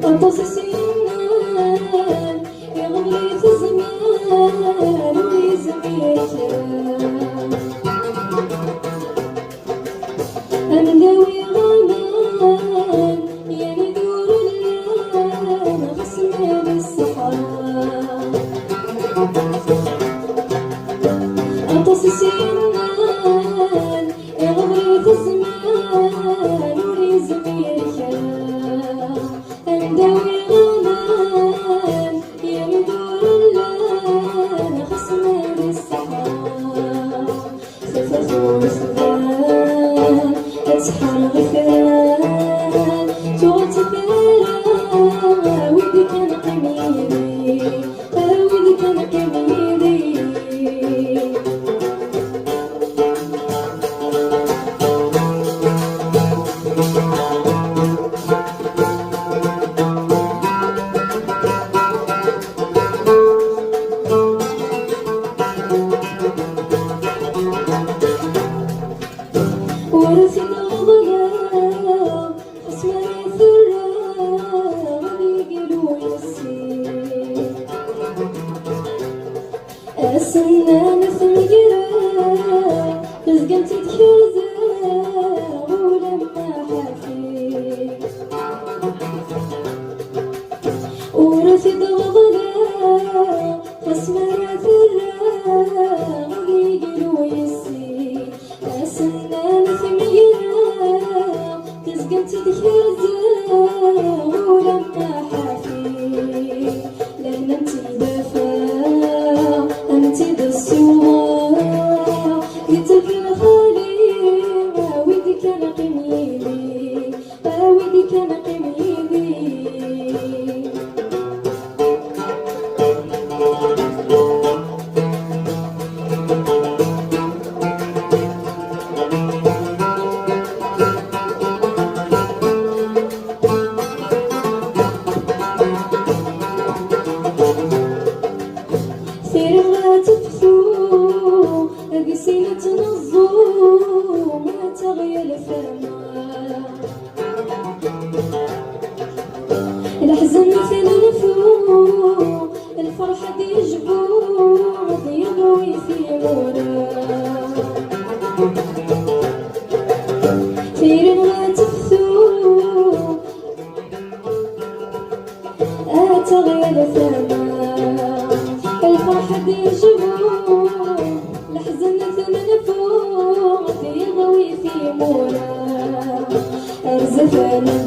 أطس السنان يغلي في الزمان ويزميك أنداوي غمان يا ندور اللان خصمان الصحاب أطس السنان يغلي في الزمان ويزميك أنداوي غمان يا ندور اللان خصمان الصحاب سفاف وسفان أسحر غفان تغت فارا ودي كان قميري ودي كان قميري ورثي الظلام خصماني ثرام يقلوا يسير السنان ثمقرام رزقنتي تخرزام ولما حفير ورثي الظلام خصماني ثرام يقلوا يسير السنان ثمقرام رزقنتي تخرزام ولما حفير لأن انتي دفا انتي دسوها قلت في الخالي ما ودي كان قميلي ما ودي كان قميلي سير ما تفثو أقسينا تنظو ما تغير فما الحزن مثل نفو الفرحة يجبو يضوي في مورا سير ما تفثو أتغير فما الفرحة يجبو الحزن ثمن فوق يضوي في مورا أرزفنا